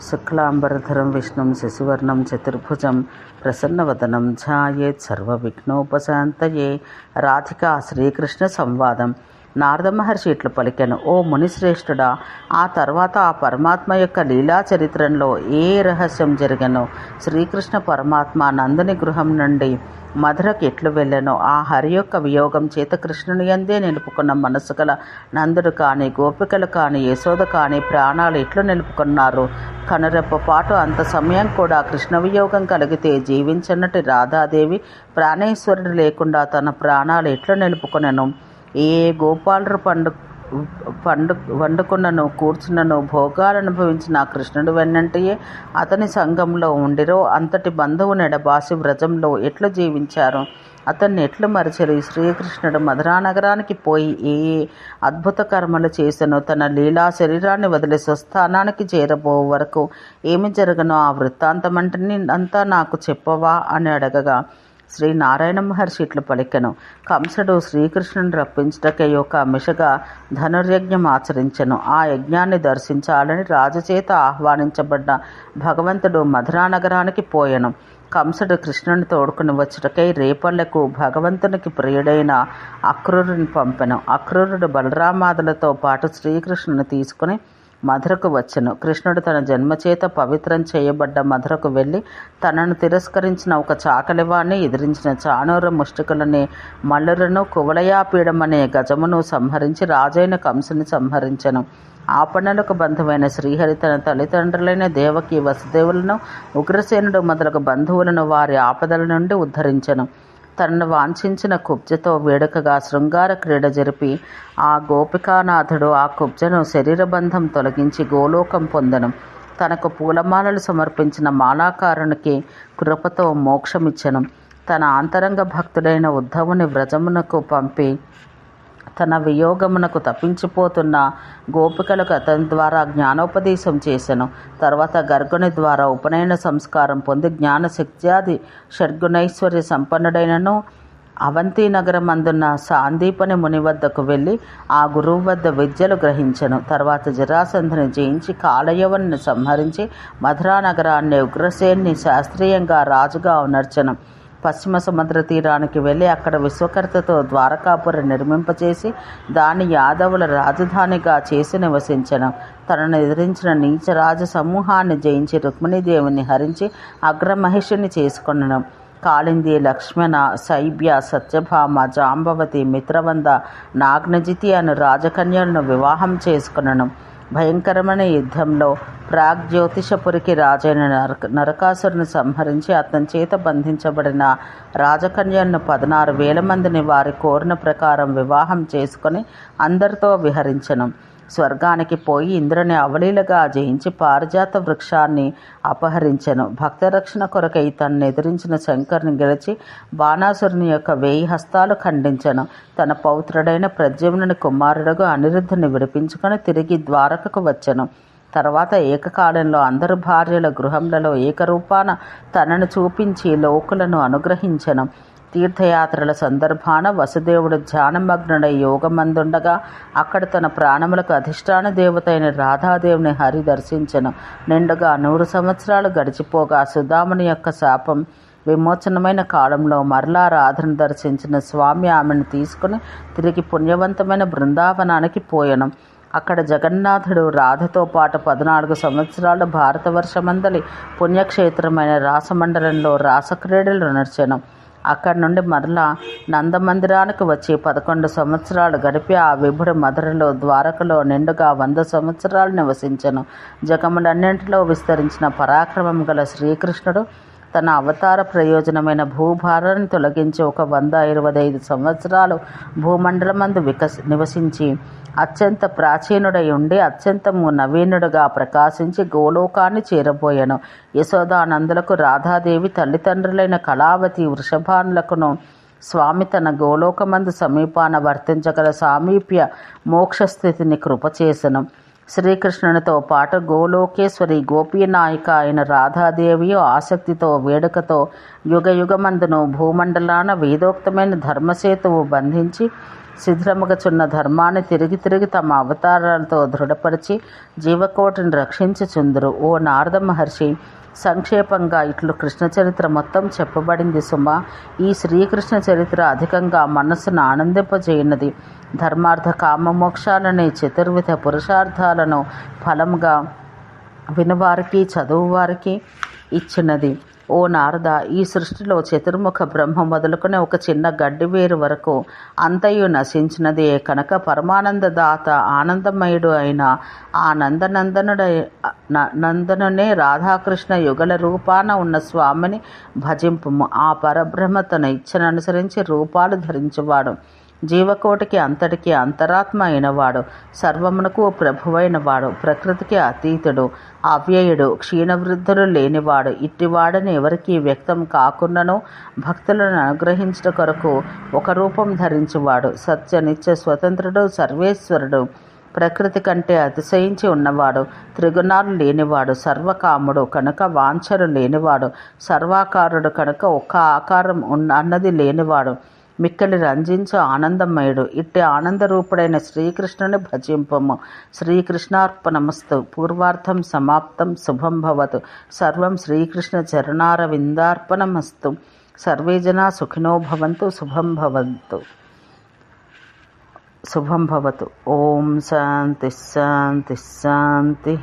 శుక్లాంబరధరం విష్ణుం శశివర్ణం చతుర్భుజం ప్రసన్నవదనం ధ్యాయేత్ సర్వవిఘ్నోపశాంతయే. రాధికా శ్రీకృష్ణ సంవాదం. నారద మహర్షి ఇట్లు పలికెను: ఓ మునిశ్రేష్ఠుడా, ఆ తర్వాత ఆ పరమాత్మ యొక్క లీలా చరిత్రలో ఏ రహస్యం జరిగనో, శ్రీకృష్ణ పరమాత్మ నందుని గృహం నుండి మధురకు ఎట్లు వెళ్ళెనో, ఆ హరి యొక్క వియోగం చేత కృష్ణుని యందే నిలుపుకున్న మనసు గల నందుడు కానీ, గోపికలు కానీ, యశోద కానీ ప్రాణాలు ఎట్లు నిలుపుకున్నారు. కనురెప్పపాటు అంత సమయం కూడా కృష్ణ వియోగం కలిగితే జీవించన్నటి రాధాదేవి ప్రాణేశ్వరుడు లేకుండా తన ప్రాణాలు ఎట్లు నిలుపుకొనెను. ఏ గోపాలుడు వండుకున్నను కూర్చున్నను భోగాలు అనుభవించిన ఆ కృష్ణుడు వెన్నంటియే అతని సంఘంలో ఉండిరో అంతటి బంధువు నెడబాసి వ్రజంలో ఎట్లు జీవించారు, అతన్ని ఎట్లు మరచరి. శ్రీకృష్ణుడు మధురానగరానికి పోయి ఏ అద్భుత కర్మలు చేసెనో, తన లీలా శరీరాన్ని వదిలి స్వస్థానానికి చేరబో వరకు ఏమి జరగనో ఆ వృత్తాంతమంటిని అంతా నాకు చెప్పవా అని అడగగా, శ్రీ నారాయణ మహర్షి ఇట్లు పలికెను: కంసుడు శ్రీకృష్ణుని రప్పించుటకై ఒక మిషగా ధనుర్యజ్ఞం ఆచరించెను. ఆ యజ్ఞాన్ని దర్శించాలని రాజుచేత ఆహ్వానించబడ్డ భగవంతుడు మధురానగరానికి పోయెను. కంసుడు కృష్ణుని తోడుకుని వచ్చుటకై రేపల్లెకు భగవంతునికి ప్రియుడైన అక్రూరుని పంపెను. అక్రూరుడు బలరామాదులతో పాటు శ్రీకృష్ణుని తీసుకుని మధురకు వచ్చెను. కృష్ణుడు తన జన్మచేత పవిత్రం చేయబడ్డ మధురకు వెళ్ళి తనను తిరస్కరించిన ఒక చాకలివాణ్ణి ఎదిరించిన చాణూర ముష్టికులని మల్లులను కువలయాపీడమనే గజమును సంహరించి రాజైన కంసుని సంహరించెను. ఆపణలకు బంధువైన శ్రీహరి తన తల్లిదండ్రులైన దేవకి వసుదేవులను, ఉగ్రసేనుడు మొదలగు బంధువులను వారి ఆపదల నుండి ఉద్ధరించెను. తనను వాంఛించిన కుబ్జతో వేడుకగా శృంగార క్రీడ జరిపి ఆ గోపికానాథుడు ఆ కుబ్జను శరీరబంధం తొలగించి గోలోకం పొందెను. తనకు పూలమాలలు సమర్పించిన మాలాకారునికి కృపతో మోక్షమిచ్చెను. తన అంతరంగ భక్తుడైన ఉద్ధవుని వ్రజమునకు పంపి తన వియోగమునకు తప్పించిపోతున్న గోపికలకు అతని ద్వారా జ్ఞానోపదేశం చేసెను. తర్వాత గర్గుని ద్వారా ఉపనయన సంస్కారం పొంది జ్ఞానశక్త్యాది షడ్గుణైశ్వర్య సంపన్నుడైనను అవంతి నగరం అందున్న సాందీపని ముని వద్దకు వెళ్ళి ఆ గురువు వద్ద విద్యలు గ్రహించెను. తర్వాత జరాసంధుని జయించి కాలయవన్ని సంహరించి మధురా నగరాన్ని ఉగ్రసేన్ని శాస్త్రీయంగా రాజుగా ఉనర్చెను. పశ్చిమ సముద్ర తీరానికి వెళ్ళి అక్కడ విశ్వకర్తతో ద్వారకాపురి నిర్మింపచేసి దాని యాదవుల రాజధానిగా చేసి నివసించెను. తనను ఎదిరించిన నీచరాజ సమూహాన్ని జయించి రుక్మిణీదేవిని హరించి అగ్రమహిషిని చేసుకొనెను. కాళింది, లక్ష్మణ, శైబ్య, సత్యభామ, జాంబవతి, మిత్రవంద, నాగ్నజితి అను రాజకన్యలను వివాహం చేసుకొనెను. భయంకరమైన యుద్ధంలో ప్రాగ్జ్యోతిషపురికి రాజైన నరకాసురుని సంహరించి అతని చేత బంధించబడిన రాజకన్యలను 16,000 మందిని వారి కోరిన ప్రకారం వివాహం చేసుకొని అందరితో విహరించెను. స్వర్గానికి పోయి ఇంద్రుని అవలీలగా జయించి పారిజాత వృక్షాన్ని అపహరించెను. భక్తరక్షణ కొరకై తనను ఎదిరించిన శంకరుని గెలిచి బాణాసురుని యొక్క 1000 హస్తాలు ఖండించెను. తన పౌత్రుడైన ప్రద్యుమ్నుని కుమారుడుగా అనిరుద్ధుని విడిపించుకొని తిరిగి ద్వారకకు వచ్చెను. తర్వాత ఏకకాలంలో అందరు భార్యల గృహంలో ఏకరూపాన తనను చూపించి లోకులను అనుగ్రహించెను. తీర్థయాత్రల సందర్భాన వసుదేవుడు ధ్యానమగ్నుడై యోగమందుండగా అక్కడ తన ప్రాణములకు అధిష్టాన దేవత అయిన రాధాదేవిని హరి దర్శించెను. నిండుగా 100 సంవత్సరాలు గడిచిపోగా సుధాముని యొక్క శాపం విమోచనమైన కాలంలో మరలా రాధను దర్శించిన స్వామి ఆమెను తీసుకుని తిరిగి పుణ్యవంతమైన బృందావనానికి పోయెను. అక్కడ జగన్నాథుడు రాధతో పాటు 14 సంవత్సరాలు భారతవర్షమందలి పుణ్యక్షేత్రమైన రాసమండలంలో రాసక్రీడలు నడిచెను. అక్కడి నుండి మరలా నందమందిరానికి వచ్చి 11 సంవత్సరాలు గడిపి ఆ విభుడు మధురలో ద్వారకలో నిండుగా 100 సంవత్సరాలు నివసించెను. జగములన్నింటిలో విస్తరించిన పరాక్రమం గల శ్రీకృష్ణుడు తన అవతార ప్రయోజనమైన భూభారాన్ని తొలగించి 125 సంవత్సరాలు భూమండలమందు నివసించి అత్యంత ప్రాచీనుడై ఉండి అత్యంతము నవీనుడుగా ప్రకాశించి గోలోకాన్ని చేరబోయెను. యశోదానందులకు రాధాదేవి తల్లిదండ్రులైన కళావతి, వృషభానులకును స్వామి తన గోలోకమందు సమీపాన వర్తించగల సామీప్య మోక్షస్థితిని కృపచేసెను. శ్రీకృష్ణునితో పాటు గోలోకేశ్వరి గోపీనాయిక అయిన రాధాదేవియు ఆసక్తితో వేడుకతో యుగయుగమందును భూమండలాన వేదోక్తమైన ధర్మసేతువు బంధించి శిథిలముగచున్న ధర్మాన్ని తిరిగి తిరిగి తమ అవతారాలతో దృఢపరిచి జీవకోటిని రక్షించుచుందురు. ఓ నారద మహర్షి, సంక్షేపంగా ఇట్లు కృష్ణ చరిత్ర మొత్తం చెప్పబడింది సుమా. ఈ శ్రీకృష్ణ చరిత్ర అధికంగా మనస్సును ఆనందింపజేయున్నది. ధర్మార్థ కామ మోక్షాలనే చతుర్విధ పురుషార్థాలను ఫలముగా వినువారికి చదువువారికి ఇచ్చినది. ఓ నారద, ఈ సృష్టిలో చతుర్ముఖ బ్రహ్మ మొదలుకొని ఒక చిన్న గడ్డి వేరు వరకు అంతయు నశించినదే కనుక పరమానందదాత ఆనందమయుడు అయిన ఆ నందనునే రాధాకృష్ణ యుగల రూపాన ఉన్న స్వామిని భజింపుము. ఆ పరబ్రహ్మ తన ఇచ్చననుసరించి రూపాలు ధరించువాడు. జీవకోటికి అంతటికి అంతరాత్మ అయినవాడు, సర్వమునకు ప్రభువైనవాడు, ప్రకృతికి అతీతుడు, అవ్యయుడు, క్షీణవృద్ధులు లేనివాడు. ఇట్టివాడని ఎవరికి వ్యక్తం కాకున్నను భక్తులను అనుగ్రహించుట కొరకు ఒక రూపం ధరించువాడు. సత్య నిత్య స్వతంత్రుడు, సర్వేశ్వరుడు, ప్రకృతి కంటే అతిశయించి ఉన్నవాడు, త్రిగుణాలు లేనివాడు, సర్వకాముడు కనుక వాంఛలు లేనివాడు, సర్వాకారుడు కనుక ఒక్క ఆకారం అన్నది లేనివాడు, మిక్కలి రంజించు ఆనందమయుడు. ఇట్టి ఆనందరూపుడైన శ్రీకృష్ణుని భజింపము. శ్రీకృష్ణార్పణమస్తు. పూర్వార్థం సమాప్తం. శుభం భవతు. సర్వం శ్రీకృష్ణ చరణారవిందార్పణమస్తు. సర్వే జనా సుఖినో భవంతు. శుభం భవంతు. శుభం భవతు. ఓం శాంతి శాంతి శాంతి.